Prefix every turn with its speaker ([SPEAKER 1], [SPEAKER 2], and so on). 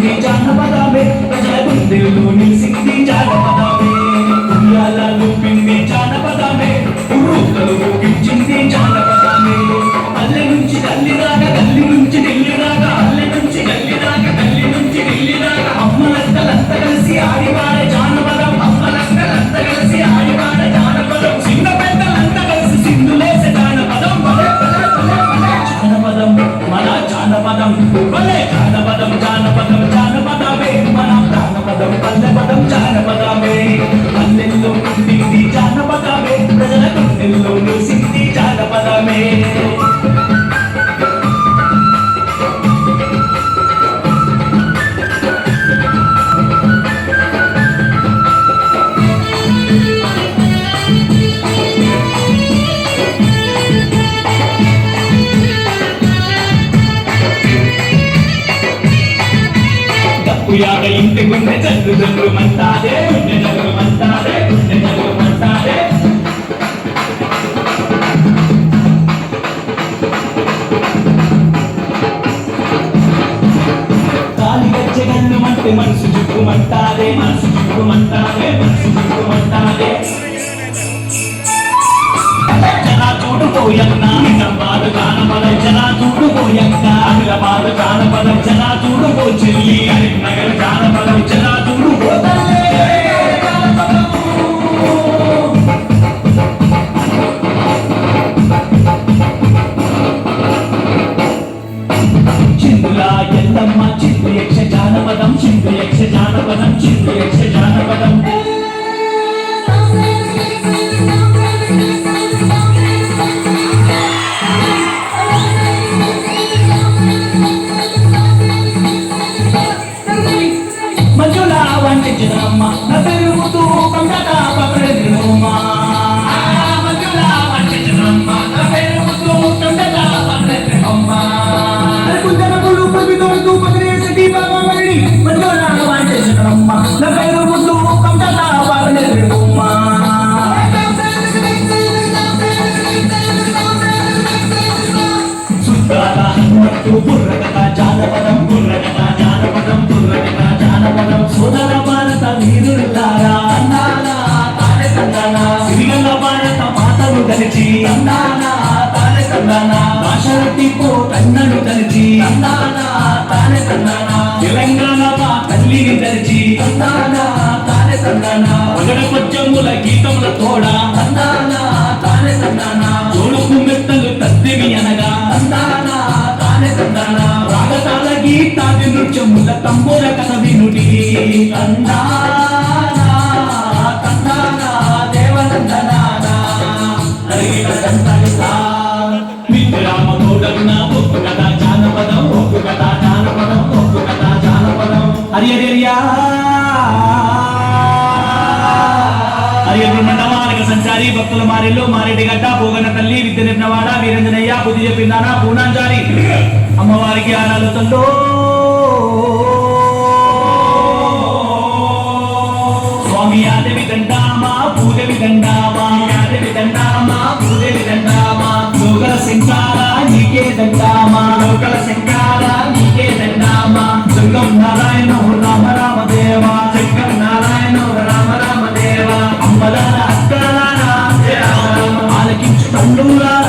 [SPEAKER 1] వచ్చింది జానపదమే ప్రజల గుండెల్లో నిలిసింది జానపదమే ఉయ్యాలలు పిండి జానపదమే ఊరుకలు ఊగించింది జానపదమే పల్లె నుంచి తల్లి దాకా తల్లి నుంచి ఢిల్లీ దాకా పల్లె నుంచి గల్లి దాకా తల్లి నుంచి ఢిల్లీ దాకా అమ్మలక్కలంతా కలిసి ఆడివాడే జానపదం అమ్మలక్కలంతా కలిసి ఆడివాడే జానపదం చిన్న పెద్దలంతా కలిసి సింధులేసే జానపదం భలే భలే భలే భలే జానపదం మన జానపదం భలే జానపదం జానపదం జానపదమే మన జానపదం పల్లె పదం జానపదమే పల్లెల్లో పుట్టింది జానపదమే ప్రజల గుండెల్లో నిలిసింది జానపదమే యాగ ఇంటి గుండె చల్లు చల్లు మంటాదే గుండె చల్లు మంటాదే గుండె చల్లు మంటాదే కాలి గజ్జెగన్ను మంటే మనసు చుట్టుమంటాదే మనసు చుట్టుమంటాదే మనసు చుట్టుమంటాదే జనా చూడుకోయన్నా నిజామాబాద్ జానపదం జనా చూడుకోయన్నా ఆదిలాబాద్ జానపదం జనా చూడుకో చెల్లి కరీంనగర్ జానపదం జనా చూడుకో చిందులా ఎల్లమ్మ చిందు యక్ష జానపదం చిందు యక్ష జానపదం చిందు యక్ష జానపదం జనమ్మ నపెరుగుతూ కండగా పకడెనుమా మజులా వంటి జనమ్మ నపెరుగుతూ కండగా పకడెనుమా కుందనగులు పవితోడు పకడేసి దీపమడి మజులా వంటి జనమ్మ నపెరుగుతూ కండగా పకడెనుమా సుత్తాల హనుమత్తు బుర్రకథ జానపదం బుర్రకథ జానపదం బుర్రకథ జానపదం సోదర వీరులారా అన్నానా తానే తందానా సిరిగల్ల భారత మాతను కలిసి అన్నానా తానే తందానా భాషరటి పో కన్నను కలిసి అన్నానా తానే తందానా తెలంగాణ మా తల్లిని కలిసి అన్నానా తానే తందానా పగడ పద్యముల గీతముల తోడా అన్నానా తానే తందానా తోడుకు మెత్తలు తద్దివి అనగా అన్నానా తానే తందానా రాగతాల గీతాది నృత్యముల తంబుర కథ వినుడి అన్నా సంచారి భక్తుల మారిలో మారెడ్డిగడ్డ పోగన్న తల్లి విద్య నిర్ణవాడ వీరంజనయ్య బుద్ధి చెప్పిందాన పూనాంచారి అమ్మవారికి ఆరాధనలో స్వామి ఆదేవి దండామా పూజవి దండామా ఆదేవి దండామా పూజవి దండామా లోకల శంకార నీకే దండామా లోకల శంకార నీకే దండామా జంగం నారాయణ రామ రామ దేవ జంగం నారాయణ రామ రామ దేవ అమ్మలారా అక్కలారా ఆలకించు తండ్రులా